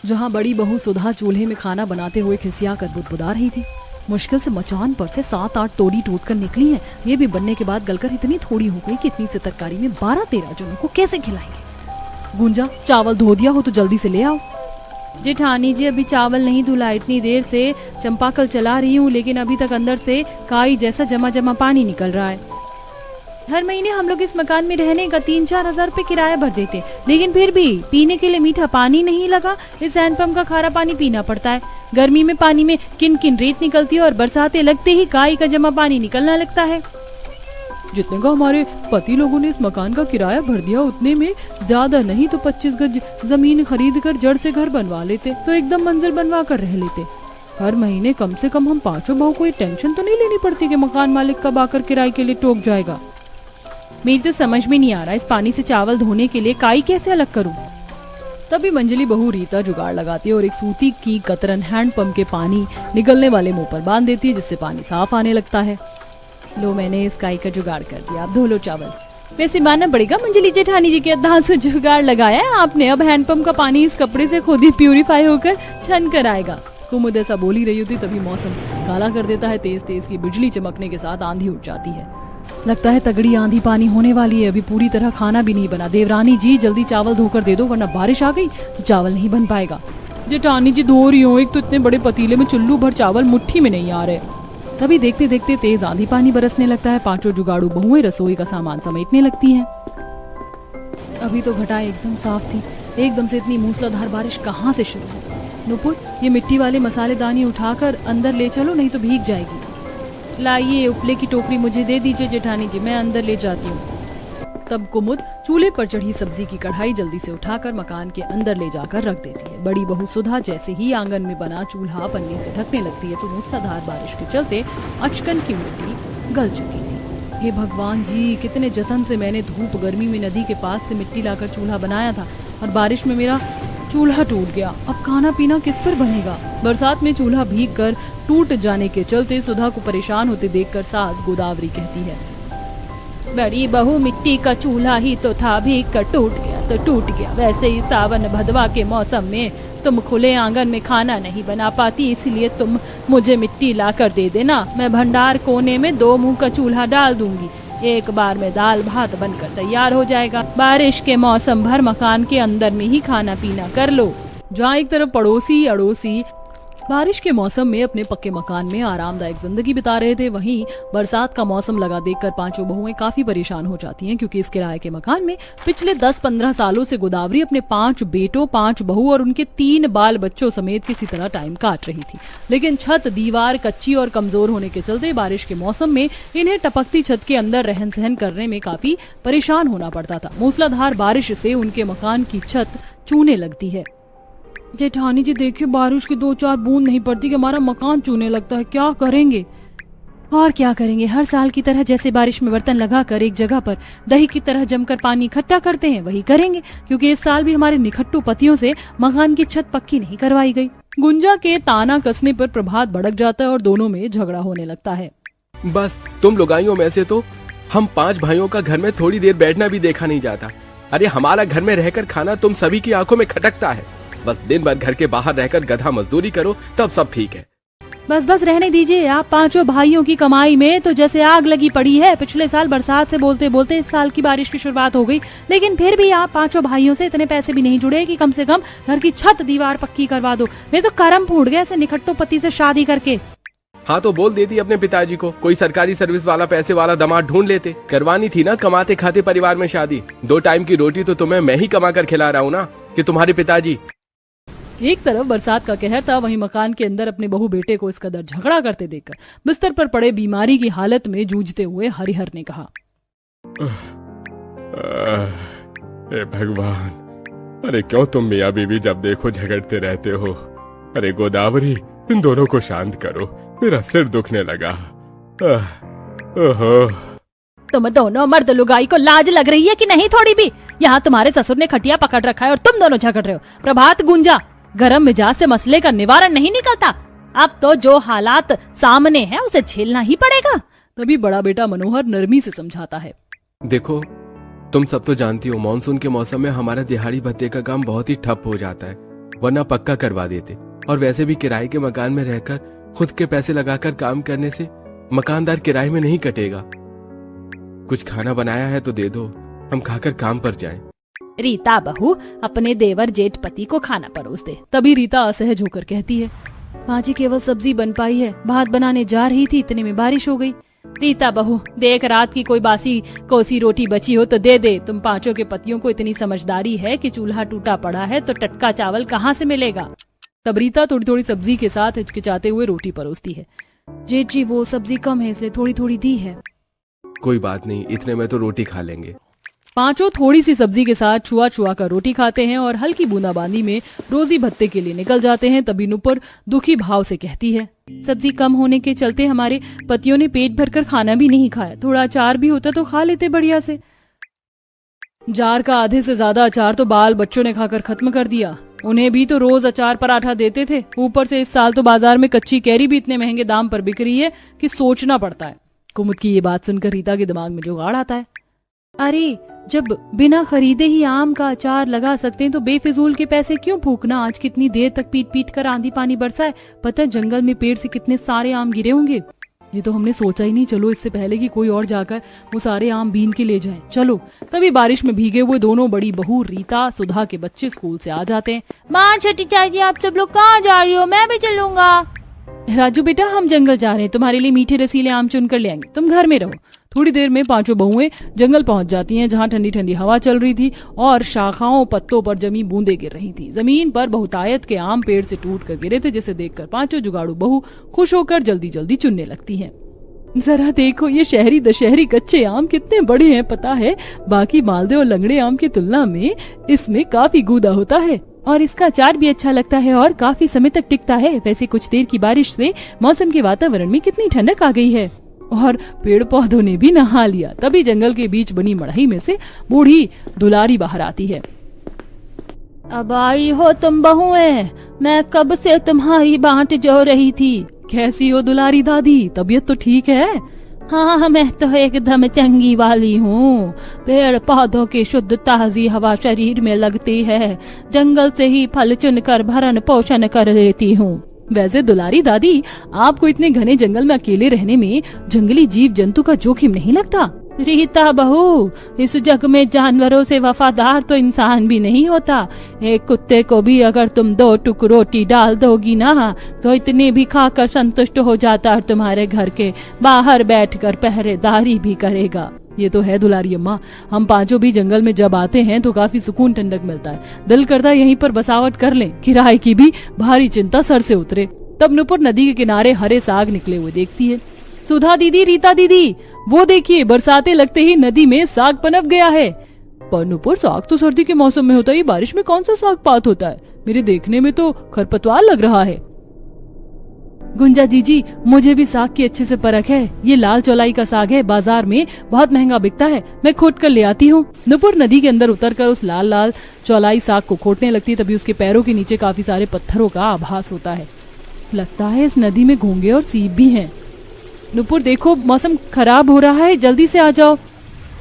जहाँ बड़ी बहू सुधा चूल्हे में खाना बनाते हुए खिसिया कर बुदबुदा रही थी। मुश्किल से मचान पर से 7-8 तोड़ी टूट कर निकली है। ये भी बनने के बाद गलकर इतनी थोड़ी हो गई कि इतनी से तरकारी में 12-13 जनों को कैसे खिलाएंगे। गुंजा, चावल धो दिया हो तो जल्दी से ले आओ। जेठानी जी, अभी चावल नहीं धुला, इतनी देर से चंपाकल चला रही हूँ, लेकिन अभी तक अंदर से काई जैसा जमा जमा पानी निकल रहा है। हर महीने हम लोग इस मकान में रहने का 3-4 हजार रुपए किराया भर देते, लेकिन फिर भी पीने के लिए मीठा पानी नहीं लगा। इस हैंडपंप का खारा पानी पीना पड़ता है। गर्मी में पानी में किन किन रेत निकलती है और बरसाते लगते ही काई का जमा पानी निकलना लगता है। जितने का हमारे पति लोगों ने इस मकान का किराया भर दिया, उतने में ज्यादा नहीं तो 25 गज जमीन खरीद कर जड़ से घर बनवा लेते, तो एकदम मंजिल बनवा कर रह लेते। हर महीने कम से कम हम 5 बहू को टेंशन तो नहीं लेनी पड़ती कि मकान मालिक कब आकर किराए के लिए टोक जाएगा। मेरी तो समझ में नहीं आ रहा, इस पानी से चावल धोने के लिए काई कैसे अलग करूं। तभी मंजली बहू रीता जुगाड़ लगाती है और एक सूती की कतरन हैंडपंप के पानी निकलने वाले मुंह पर बांध देती है, जिससे पानी साफ आने लगता है। लो, मैंने इस काई का जुगाड़ कर दिया, आप धो लो चावल। वैसे मानना पड़ेगा मंजली जेठानी जी के अद्दान से जुगाड़ लगाया है आपने। अब हैंडपंप का पानी इस कपड़े से खुद ही प्यूरिफाई होकर छन कर आएगा। कुमुद ऐसा बोल ही रही होती तभी मौसम काला कर देता है। तेज तेज की बिजली चमकने के साथ आंधी उठ जाती है। लगता है तगड़ी आंधी पानी होने वाली है। अभी पूरी तरह खाना भी नहीं बना। देवरानी जी, जल्दी चावल धोकर दे दो, वरना बारिश आ गई तो चावल नहीं बन पाएगा। जेठानी जी, धो रही हूँ, एक तो इतने बड़े पतीले में चुल्लू भर चावल मुट्ठी में नहीं आ रहे। तभी देखते देखते तेज आंधी पानी बरसने लगता है। 5 जुगाड़ू बहुएं रसोई का सामान समेटने लगती हैं। अभी तो घटाएं एकदम साफ थी, एकदम से इतनी मूसलाधार बारिश कहाँ से शुरू हो। नुपुर, ये मिट्टी वाले मसालेदानी उठाकर अंदर ले चलो, नहीं तो भीग जाएगी। लाइए, उपले की टोकरी मुझे दे दीजिए जेठानी जी, मैं अंदर ले जाती हूँ। तब कुमुद चूल्हे पर चढ़ी सब्जी की कढ़ाई जल्दी से उठाकर मकान के अंदर ले जाकर रख देती है। बड़ी बहू सुधा जैसे ही आंगन में बना चूल्हा पन्नी से ढकने लगती है तो मूसलाधार बारिश के चलते अचकन की मिट्टी गल चुकी थी। हे भगवान जी, कितने जतन से मैंने धूप गर्मी में नदी के पास से मिट्टी लाकर चूल्हा बनाया था और बारिश में मेरा चूल्हा टूट गया। अब खाना पीना किस पर बनेगा। बरसात में चूल्हा भीग कर टूट जाने के चलते सुधा को परेशान होते देखकर सास गोदावरी कहती है, बड़ी बहू, मिट्टी का चूल्हा ही तो था, भीग कर टूट गया तो टूट गया। वैसे ही सावन भदवा के मौसम में तुम खुले आंगन में खाना नहीं बना पाती, इसलिए तुम मुझे मिट्टी ला कर दे देना। मैं भंडार कोने में 2 मुंह का चूल्हा डाल दूंगी, एक बार में दाल भात बनकर तैयार हो जाएगा। बारिश के मौसम भर मकान के अंदर में ही खाना पीना कर लो। जहाँ एक तरफ पड़ोसी अड़ोसी बारिश के मौसम में अपने पक्के मकान में आरामदायक जिंदगी बिता रहे थे, वहीं बरसात का मौसम लगा देखकर 5 बहुएं काफी परेशान हो जाती हैं, क्योंकि इस किराए के मकान में पिछले 10-15 सालों से गोदावरी अपने 5 बेटों, 5 बहू और उनके 3 बाल बच्चों समेत किसी तरह टाइम काट रही थी। लेकिन छत दीवार कच्ची और कमजोर होने के चलते बारिश के मौसम में इन्हें टपकती छत के अंदर रहन सहन करने में काफी परेशान होना पड़ता था। मूसलाधार बारिश से उनके मकान की छत चूने लगती है। जेठानी जी, देखिए, बारिश की 2-4 बूंद नहीं पड़ती कि हमारा मकान चूने लगता है, क्या करेंगे। और क्या करेंगे, हर साल की तरह जैसे बारिश में बर्तन लगाकर एक जगह पर दही की तरह जमकर पानी इकट्ठा करते हैं, वही करेंगे, क्योंकि इस साल भी हमारे निखट्टू पतियों से मकान की छत पक्की नहीं करवाई गई। गुंजा के ताना कसने पर प्रभात भड़क जाता है और दोनों में झगड़ा होने लगता है। बस तुम लुगाइयों में से तो हम 5 भाइयों का घर में थोड़ी देर बैठना भी देखा नहीं जाता। अरे हमारा घर में रहकर खाना तुम सभी की आंखों में खटकता है। बस दिन भर घर के बाहर रहकर गधा मजदूरी करो, तब सब ठीक है। बस बस रहने दीजिए। आप 5 भाइयों की कमाई में तो जैसे आग लगी पड़ी है। पिछले साल बरसात से बोलते बोलते इस साल की बारिश की शुरुआत हो गई, लेकिन फिर भी आप 5 भाइयों से इतने पैसे भी नहीं जुड़े कि कम से कम घर की छत दीवार पक्की करवा दो। मैं तो करम फूट गया ऐसे निखट्टो पति से शादी करके। हाँ तो बोल देती अपने पिताजी को, कोई सरकारी सर्विस वाला पैसे वाला दामाद ढूंढ लेते। करवानी थी ना कमाते खाते परिवार में शादी। 2 टाइम की रोटी तो तुम्हें मैं ही कमा कर खिला रहा हूँ ना, कि तुम्हारे पिताजी। एक तरफ बरसात का कहर था, वहीं मकान के अंदर अपने बहू बेटे को इस कदर झगड़ा करते देखकर बिस्तर पर पड़े बीमारी की हालत में जूझते हुए हरिहर ने कहा, हे भगवान, अरे क्यों तुम मियाँ बीवी जब देखो झगड़ते रहते हो। अरे गोदावरी, इन दोनों को शांत करो, मेरा सिर दुखने लगा। ओहो, तुम दोनों मर्द लुगाई को लाज लग रही है कि नहीं थोड़ी भी। यहाँ तुम्हारे ससुर ने खटिया पकड़ रखा है और तुम दोनों झगड़ रहे हो। प्रभात, गुंजा, गरम मिजाज से मसले का निवारण नहीं निकलता। अब तो जो हालात सामने है उसे झेलना ही पड़ेगा। तभी बड़ा बेटा मनोहर नरमी से समझाता है, देखो तुम सब तो जानती हो, मानसून के मौसम में हमारा दिहाड़ी भत्ते का काम बहुत ही ठप हो जाता है। वरना पक्का करवा देते। और वैसे भी किराए के मकान में रहकर खुद के पैसे लगाकर काम करने से मकानदार किराए में नहीं कटेगा। कुछ खाना बनाया है तो दे दो, हम खाकर काम पर जाएं। रीता बहू अपने देवर जेठ पति को खाना परोस दे। तभी रीता असहज होकर कहती है, माँ जी केवल सब्जी बन पाई है, भात बनाने जा रही थी, इतने में बारिश हो गई। रीता बहू देख, रात की कोई बासी कोसी रोटी बची हो तो दे दे। तुम पांचों के पतियों को इतनी समझदारी है कि चूल्हा टूटा पड़ा है तो टटका चावल कहाँ से मिलेगा। तब रीता थोड़ी थोड़ी सब्जी के साथ हिचकिचाते हुए रोटी परोसती है। जेठ जी वो सब्जी कम है इसलिए थोड़ी थोड़ी दी है। कोई बात नहीं, इतने में तो रोटी खा लेंगे। पांचों थोड़ी सी सब्जी के साथ छुआ छुआ कर रोटी खाते हैं और हल्की बूंदाबांदी में रोजी भत्ते के लिए निकल जाते हैं। तभी नुपुर दुखी भाव से कहती है, सब्जी कम होने के चलते हमारे पतियों ने पेट भरकर खाना भी नहीं खाया, थोड़ा अचार भी होता तो खा लेते बढ़िया से। जार का आधे से ज्यादा अचार तो बाल बच्चों ने खाकर खत्म कर दिया। उन्हें भी तो रोज अचार पराठा देते थे, ऊपर से इस साल तो बाजार में कच्ची कैरी भी इतने महंगे दाम पर बिक रही है कि सोचना पड़ता है। कुमुद की ये बात सुनकर रीता के दिमाग में जुगाड़ आता है। अरे जब बिना खरीदे ही आम का अचार लगा सकते हैं तो बेफिजूल के पैसे क्यों फूकना। आज कितनी देर तक पीट पीट कर आंधी पानी बरसा है, पता है जंगल में पेड़ से कितने सारे आम गिरे होंगे। ये तो हमने सोचा ही नहीं, चलो इससे पहले कि कोई और जाकर वो सारे आम बीन के ले जाए। चलो। तभी बारिश में भीगे हुए दोनों बड़ी बहू रीता सुधा के बच्चे स्कूल से आ जाते हैं। माँ छोटी चाची आप सब लोग कहाँ जा रही हो, मैं भी चलूंगा। राजू बेटा हम जंगल जा रहे हैं, तुम्हारे लिए मीठे रसीले आम चुन कर ले आएंगे, तुम घर में रहो। थोड़ी देर में पांचों बहुएं जंगल पहुंच जाती हैं जहां ठंडी ठंडी हवा चल रही थी और शाखाओं पत्तों पर जमी बूंदे गिर रही थी। जमीन पर बहुतायत के आम पेड़ से टूट कर गिरे थे, जिसे देखकर पांचों जुगाड़ू बहू खुश होकर जल्दी जल्दी चुनने लगती हैं। जरा देखो ये शहरी दशहरी कच्चे आम कितने बड़े हैं, पता है बाकी मालदे और लंगड़े आम की तुलना में इसमें काफी गूदा होता है और इसका अचार भी अच्छा लगता है और काफी समय तक टिकता है। वैसे कुछ देर की बारिश से मौसम के वातावरण में कितनी ठंडक आ गई है और पेड़ पौधों ने भी नहा लिया। तभी जंगल के बीच बनी मड़ई में से बूढ़ी दुलारी बाहर आती है। अब आई हो तुम बहुएं, मैं कब से तुम्हारी बाट जो रही थी। कैसी हो दुलारी दादी, तबीयत तो ठीक है? हाँ मैं तो एकदम चंगी वाली हूँ। पेड़ पौधों की शुद्ध ताजी हवा शरीर में लगती है, जंगल से ही फल चुनकर भरण पोषण कर लेती हूँ। वैसे दुलारी दादी आपको इतने घने जंगल में अकेले रहने में जंगली जीव जंतु का जोखिम नहीं लगता? रीता बहू इस जग में जानवरों से वफादार तो इंसान भी नहीं होता। एक कुत्ते को भी अगर तुम 2 टुक रोटी डाल दोगी ना तो इतने भी खाकर संतुष्ट हो जाता और तुम्हारे घर के बाहर बैठकर पहरेदारी भी करेगा। ये तो है दुलारी अम्मा, हम पांचों भी जंगल में जब आते हैं तो काफी सुकून ठंडक मिलता है, दिल करता है यहीं पर बसावट कर लें, किराए की भी भारी चिंता सर से उतरे। तब नुपुर नदी के किनारे हरे साग निकले हुए देखती है। सुधा दीदी, रीता दीदी, वो देखिए बरसाते लगते ही नदी में साग पनप गया है। पर नुपुर साग तो सर्दी के मौसम में होता है, बारिश में कौन सा साग पात होता है? मेरे देखने में तो खरपतवार लग रहा है। गुंजा जीजी मुझे भी साग की अच्छे से परख है, ये लाल चौलाई का साग है, बाजार में बहुत महंगा बिकता है, मैं खोट कर ले आती हूँ। नुपुर नदी के अंदर उतरकर उस लाल लाल चौलाई साग को खोटने लगती है। तभी उसके पैरों के नीचे काफी सारे पत्थरों का आभास होता है। लगता है इस नदी में घोंगे और सीप भी हैं। नुपुर देखो मौसम खराब हो रहा है, जल्दी से आ जाओ।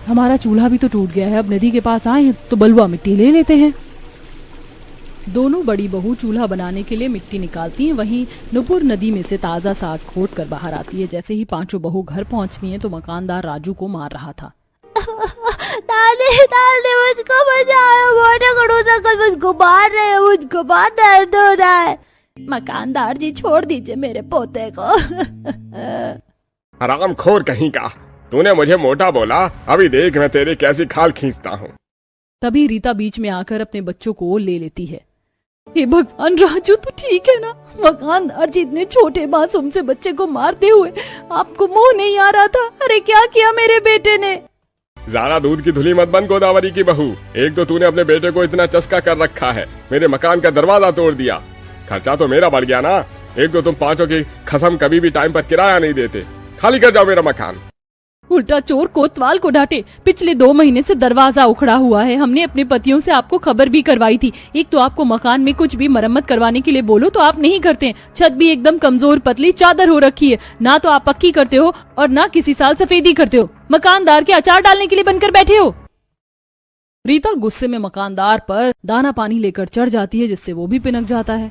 हमारा चूल्हा भी तो टूट गया है, अब नदी के पास आए तो बलुआ मिट्टी ले लेते हैं। दोनों बड़ी बहू चूल्हा बनाने के लिए मिट्टी निकालती हैं, वहीं नुपुर नदी में से ताजा साग खोद कर बाहर आती है। जैसे ही पांचों बहू घर पहुंचती हैं तो मकानदार राजू को मार रहा था। दादी मुझको बचाओ, मोटे खड़ूस अंकल मुझको मार रहे हैं, मुझको बहुत दर्द हो रहा है। मकानदार जी छोड़ दीजिए मेरे पोते को। हरामखोर कहीं का, तूने मुझे मोटा बोला, अभी देख मैं तेरे कैसी खाल खींचता हूँ। तभी रीता बीच में आकर अपने बच्चों को ले लेती है। हे भगवान राजू तो ठीक है ना? मकानदार जी इतने छोटे मासूम से बच्चे को मारते हुए आपको मोह नहीं आ रहा था? अरे क्या किया मेरे बेटे ने? ज्यादा दूध की धुली मत बन गोदावरी की बहू, एक तो तूने अपने बेटे को इतना चस्का कर रखा है, मेरे मकान का दरवाजा तोड़ दिया, खर्चा तो मेरा बढ़ गया ना। एक तो तुम पांचों की कसम कभी भी टाइम पर किराया नहीं देते, खाली कर जाओ मेरा मकान। उल्टा चोर कोतवाल को डांटे, पिछले 2 महीने से दरवाजा उखड़ा हुआ है, हमने अपने पतियों से आपको खबर भी करवाई थी। एक तो आपको मकान में कुछ भी मरम्मत करवाने के लिए बोलो तो आप नहीं करते, छत भी एकदम कमजोर पतली चादर हो रखी है, ना तो आप पक्की करते हो और ना किसी साल सफेदी करते हो, मकानदार के अचार डालने के लिए बनकर बैठे हो। रीता गुस्से में मकानदार पर दाना पानी लेकर चढ़ जाती है, जिससे वो भी पिनक जाता है।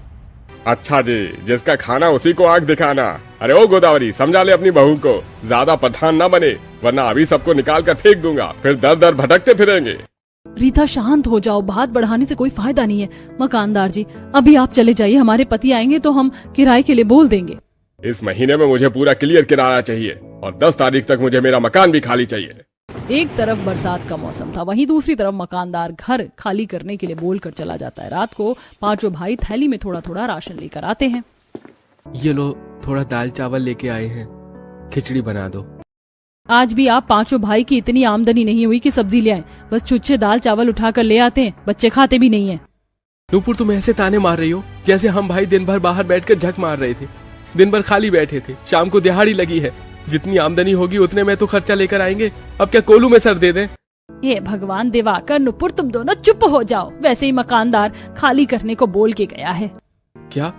अच्छा जी, जिसका खाना उसी को आंख दिखाना। अरे ओ गोदावरी, समझा ले अपनी बहू को, ज्यादा प्रधान न बने, वरना अभी सबको निकाल कर फेंक दूंगा, फिर दर दर भटकते फिरेंगे। रीता शांत हो जाओ, बात बढ़ाने से कोई फायदा नहीं है। मकानदार जी, अभी आप चले जाइए, हमारे पति आएंगे तो हम किराए के लिए बोल देंगे। इस महीने में मुझे पूरा क्लियर किराया चाहिए और 10 तारीख तक मुझे मेरा मकान भी खाली चाहिए। एक तरफ बरसात का मौसम था, वहीं दूसरी तरफ मकानदार घर खाली करने के लिए बोलकर चला जाता है। रात को पांचों भाई थैली में थोड़ा थोड़ा राशन लेकर आते हैं। ये लो, थोड़ा दाल चावल लेके आए हैं, खिचड़ी बना दो। आज भी आप पांचों भाई की इतनी आमदनी नहीं हुई कि सब्जी ले आए, बस छुच्छे दाल चावल उठाकर ले आते हैं, बच्चे खाते भी नहीं है। नूपुर, तुम ऐसे ताने मार रही हो जैसे हम भाई दिन भर बाहर बैठकर झक मार रहे थे, दिन भर खाली बैठे थे, शाम को दिहाड़ी लगी है। जितनी आमदनी होगी उतने में तो खर्चा लेकर आएंगे, अब क्या कोलू में सर दे दें? हे भगवान, दिवाकर, नुपुर, तुम दोनों चुप हो जाओ। वैसे ही मकानदार खाली करने को बोल के गया है। क्या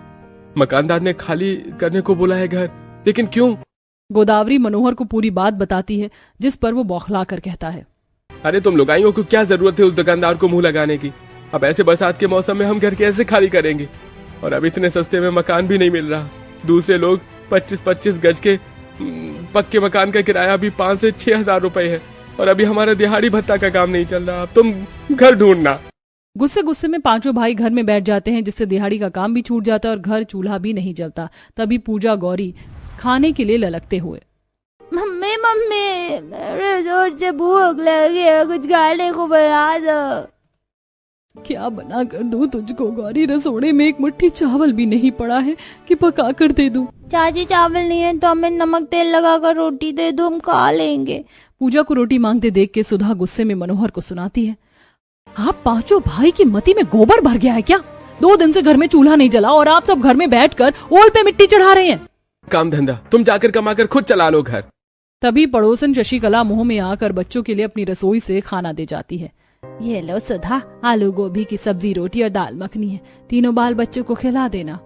मकानदार ने खाली करने को बोला है घर? लेकिन क्यों? गोदावरी मनोहर को पूरी बात बताती है, जिस पर वो बौखला कर कहता है, अरे तुम लुगाइयों को क्या जरूरत है उस दुकानदार को मुंह लगाने की? अब ऐसे बरसात के मौसम में हम घर कैसे खाली करेंगे? और अब इतने सस्ते में मकान भी नहीं मिल रहा। दूसरे लोग 25-25 गज के पक्के मकान का किराया भी 5 से 6 हजार रुपए है, और अभी हमारा दिहाड़ी भत्ता का काम नहीं चल रहा। अब तुम घर ढूंढना। गुस्से गुस्से में पांचों भाई घर में बैठ जाते हैं, जिससे दिहाड़ी का काम भी छूट जाता है और घर चूल्हा भी नहीं जलता। तभी पूजा गौरी खाने के लिए ललकते हुए, मम्मी मम्मी, मेरे जोर से भूख लगी है, कुछ खाने को बना दो। क्या बना कर दूं तुझको गौरी? रसोड़े में एक मुट्ठी चावल भी नहीं पड़ा है कि पका कर दे दूं। चाची, चावल नहीं है तो हमें नमक तेल लगाकर रोटी दे दो, हम खा लेंगे। पूजा को रोटी मांगते देख के सुधा गुस्से में मनोहर को सुनाती है, आप पांचों भाई की मती में गोबर भर गया है क्या? 2 दिन से घर में चूल्हा नहीं जला और आप सब घर में बैठकर ओल पे मिट्टी चढ़ा रहे हैं। काम धंधा तुम जाकर कमाकर खुद चला लो घर। तभी पड़ोसन शशिकला मुंह में आकर बच्चों के लिए अपनी रसोई से खाना दे जाती है। ये लो सुधा, आलू गोभी की सब्जी, रोटी और दाल मखनी है, तीनों बाल बच्चों को खिला देना।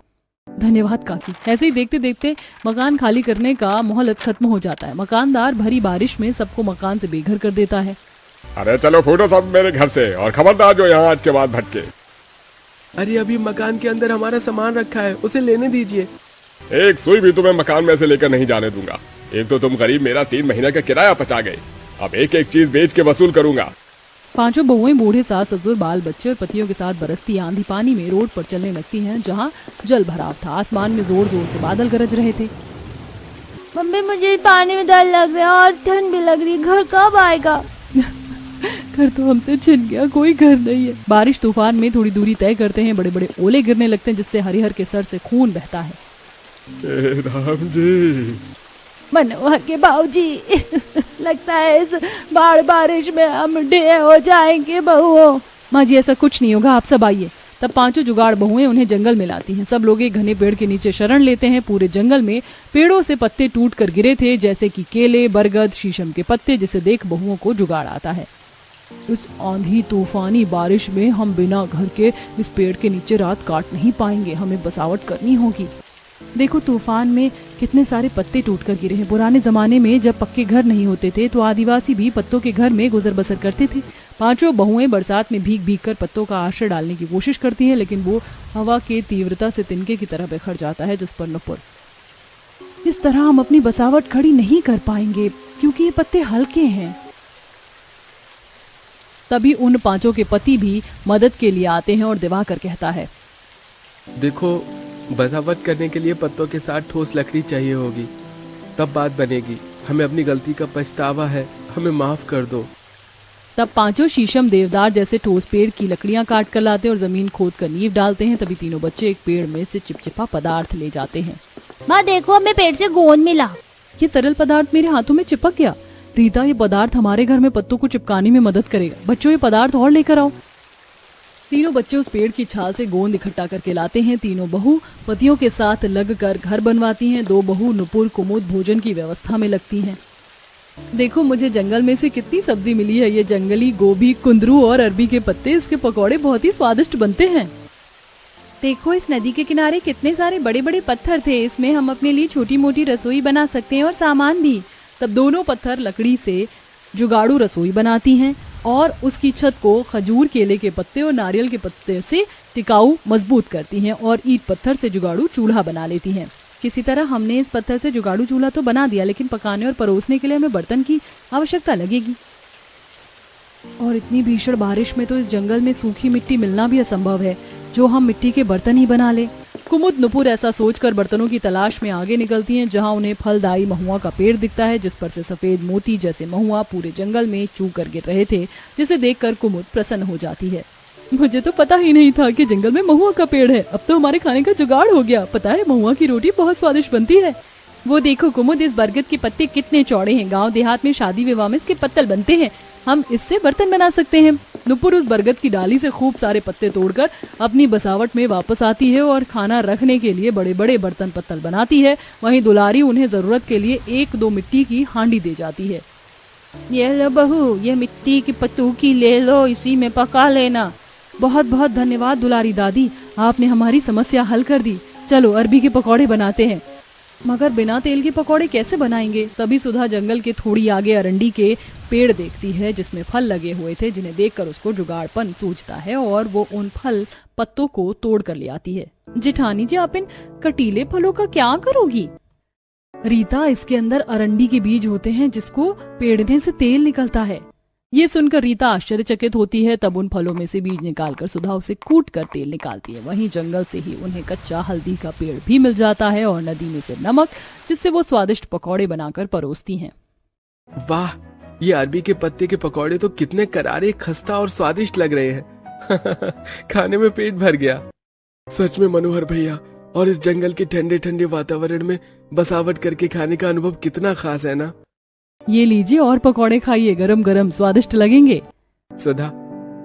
धन्यवाद काकी। ऐसे ही देखते देखते मकान खाली करने का मोहलत खत्म हो जाता है। मकानदार भरी बारिश में सबको मकान से बेघर कर देता है। अरे चलो फूटो सब मेरे घर से, और खबरदार जो यहाँ आज के बाद भटके। अरे अभी मकान के अंदर हमारा सामान रखा है, उसे लेने दीजिए। एक सुई भी तुम्हें मकान में से लेकर नहीं जाने दूंगा। एक तो तुम गरीब मेरा 3 महीने का किराया पचा गए, अब एक एक चीज बेच के वसूल करूंगा। पांचों बहुएं, बूढ़े सास ससुर, बाल बच्चे और पतियों के साथ बरसती आंधी पानी में रोड पर चलने लगती हैं, जहां जल भराव था। आसमान में जोर जोर से बादल गरज रहे थे। मम्मी, मुझे पानी में डर लग रहा है और ठंड भी लग रही है, घर कब आएगा? घर तो हमसे छिन गया, कोई घर नहीं है। बारिश तूफान में थोड़ी दूरी तय करते हैं, बड़े बड़े ओले गिरने लगते हैं, जिससे हरिहर के सर से खून बहता है। राम जी, मनोहर के बाबूजी, लगता है इस बारिश में हम ढेर हो जाएंगे बहुओं। माँ जी, ऐसा कुछ नहीं होगा, आप सब आइए। तब पांचों जुगाड़ बहुएं उन्हें जंगल में लाती हैं। सब लोग एक घने पेड़ के नीचे शरण लेते हैं। पूरे जंगल में पेड़ों से पत्ते टूट कर गिरे थे, जैसे कि केले, बरगद, शीशम के पत्ते, जिसे देख बहुओं को जुगाड़ आता है। इस आंधी तूफानी बारिश में हम बिना घर के इस पेड़ के नीचे रात काट नहीं पाएंगे, हमें बसावट करनी होगी। देखो, तूफान में कितने सारे पत्ते टूटकर गिरे हैं। पुराने जमाने में जब पक्के घर नहीं होते थे तो आदिवासी भी पत्तों के घर में गुजर बसर करते थे। पांचों बहुएं बरसात में भीग भीग कर पत्तों का आश्रय डालने की कोशिश करती हैं, लेकिन वो हवा के तीव्रता से तिनके की तरह बिखर जाता है, जिस पर नुपुर, इस तरह हम अपनी बसावट खड़ी नहीं कर पाएंगे क्योंकि ये पत्ते हल्के हैं। तभी उन पांचों के पति भी मदद के लिए आते हैं और दिवाकर कहता है, देखो, बसावट करने के लिए पत्तों के साथ ठोस लकड़ी चाहिए होगी, तब बात बनेगी। हमें अपनी गलती का पछतावा है, हमें माफ कर दो। तब पांचों शीशम, देवदार जैसे ठोस पेड़ की लकड़ियां काट कर लाते और जमीन खोद कर नींव डालते हैं। तभी तीनों बच्चे एक पेड़ में से चिपचिपा पदार्थ ले जाते हैं। माँ देखो, हमें पेड़ से गोंद मिला। ये तरल पदार्थ मेरे हाथों में चिपक गया। रीता, ये पदार्थ हमारे घर में पत्तों को चिपकाने में मदद करेगा। बच्चों, ये पदार्थ और लेकर आओ। तीनों बच्चे उस पेड़ की छाल से गोंद इकट्ठा करके लाते हैं। तीनों बहू पतियों के साथ लगकर घर बनवाती हैं। 2 बहू नुपुर, कुमुद भोजन की व्यवस्था में लगती हैं। देखो, मुझे जंगल में से कितनी सब्जी मिली है। ये जंगली गोभी, कुंदरू और अरबी के पत्ते, इसके पकौड़े बहुत ही स्वादिष्ट बनते हैं। देखो, इस नदी के किनारे कितने सारे बड़े बड़े पत्थर थे, इसमें हम अपने लिए छोटी मोटी रसोई बना सकते हैं और सामान भी। तब दोनों पत्थर लकड़ी से जुगाड़ू रसोई बनाती हैं और उसकी छत को खजूर, केले के पत्ते और नारियल के पत्ते से टिकाऊ मजबूत करती हैं और ईंट पत्थर से जुगाड़ू चूल्हा बना लेती हैं। किसी तरह हमने इस पत्थर से जुगाड़ू चूल्हा तो बना दिया, लेकिन पकाने और परोसने के लिए हमें बर्तन की आवश्यकता लगेगी। और इतनी भीषण बारिश में तो इस जंगल में सूखी मिट्टी मिलना भी असंभव है, जो हम मिट्टी के बर्तन ही बना ले। कुमुद नुपुर ऐसा सोचकर बर्तनों की तलाश में आगे निकलती हैं, जहां उन्हें फलदायी महुआ का पेड़ दिखता है, जिस पर से सफेद मोती जैसे महुआ पूरे जंगल में चू कर गिर रहे थे, जिसे देखकर कुमुद प्रसन्न हो जाती है। मुझे तो पता ही नहीं था कि जंगल में महुआ का पेड़ है। अब तो हमारे खाने का जुगाड़ हो गया। पता है, महुआ की रोटी बहुत स्वादिष्ट बनती है। वो देखो कुमुद, इस बरगद के पत्ते कितने चौड़े हैं। गांव देहात में शादी विवाह में इसके पत्तल बनते हैं। हम इससे बर्तन बना सकते हैं। नुपुर उस बरगद की डाली से खूब सारे पत्ते तोड़कर अपनी बसावट में वापस आती है और खाना रखने के लिए बड़े बड़े बर्तन पत्तल बनाती है। वहीं दुलारी उन्हें जरूरत के लिए 1-2 मिट्टी की हांडी दे जाती है। ये लो बहू, ये मिट्टी की पतूकी ले लो, इसी में पका लेना। बहुत बहुत धन्यवाद दुलारी दादी, आपने हमारी समस्या हल कर दी। चलो अरबी के पकौड़े बनाते हैं। मगर बिना तेल के पकौड़े कैसे बनाएंगे? तभी सुधा जंगल के थोड़ी आगे अरंडी के पेड़ देखती है, जिसमें फल लगे हुए थे, जिन्हें देखकर उसको जुगाड़पन सूझता है और वो उन फल पत्तों को तोड़ कर ले आती है। जेठानी जी, आप इन कटीले फलों का क्या करोगी? रीता, इसके अंदर अरंडी के बीज होते हैं, जिसको पेड़ने से तेल निकलता है। ये सुनकर रीता आश्चर्यचकित होती है। तब उन फलों में से बीज निकालकर सुधा उसे कूट कर तेल निकालती है। वहीं जंगल से ही उन्हें कच्चा हल्दी का पेड़ भी मिल जाता है और नदी में से नमक, जिससे वो स्वादिष्ट पकौड़े बनाकर परोसती हैं। वाह, ये अरबी के पत्ते के पकौड़े तो कितने करारे, खस्ता और स्वादिष्ट लग रहे हैं। खाने में पेट भर गया। सच में मनोहर भैया, और इस जंगल के ठंडे ठंडे वातावरण में बसावट करके खाने का अनुभव कितना खास है ना। ये लीजिए और पकौड़े खाइए, गरम गरम स्वादिष्ट लगेंगे। सुधा,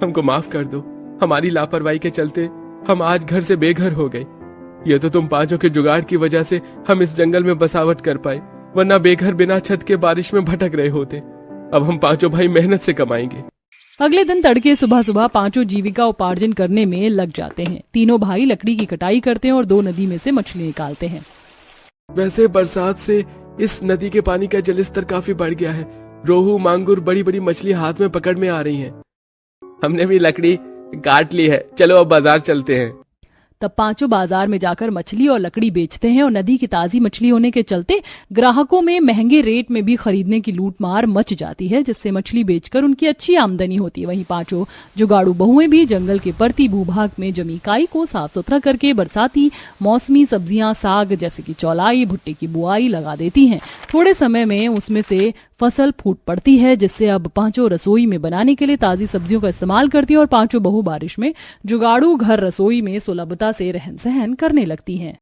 हमको माफ कर दो। हमारी लापरवाही के चलते हम आज घर से बेघर हो गए। ये तो तुम पांचों के जुगाड़ की वजह से हम इस जंगल में बसावट कर पाए, वरना बेघर बिना छत के बारिश में भटक रहे होते। अब हम पांचों भाई मेहनत से कमाएंगे। अगले दिन तड़के सुबह सुबह पांचों जीविका उपार्जन करने में लग जाते हैं। तीनों भाई लकड़ी की कटाई करते हैं और 2 नदी में से मछली निकालते हैं। वैसे बरसात से इस नदी के पानी का जलस्तर काफी बढ़ गया है। रोहू, मांगुर, बड़ी बड़ी मछली हाथ में पकड़ में आ रही हैं। हमने भी लकड़ी काट ली है, चलो अब बाजार चलते हैं। तब पांचों बाजार में जाकर मछली और लकड़ी बेचते हैं और नदी की ताजी मछली होने के चलते ग्राहकों में महंगे रेट में भी खरीदने की लूटमार मच जाती है, जिससे मछली बेचकर उनकी अच्छी आमदनी होती है। वहीं पांचों जुगाड़ू बहुएं भी जंगल के परती भूभाग में जमी काई को साफ सुथरा करके बरसाती मौसमी सब्जियां, साग जैसे कि चौलाई, भुट्टे की बुआई लगा देती हैं। थोड़े समय में उसमें से फसल फूट पड़ती है, जिससे अब पांचों रसोई में बनाने के लिए ताजी सब्जियों का इस्तेमाल करती हैं और पांचों बहू बारिश में जुगाड़ू घर रसोई में सुलभता से रहन सहन करने लगती हैं।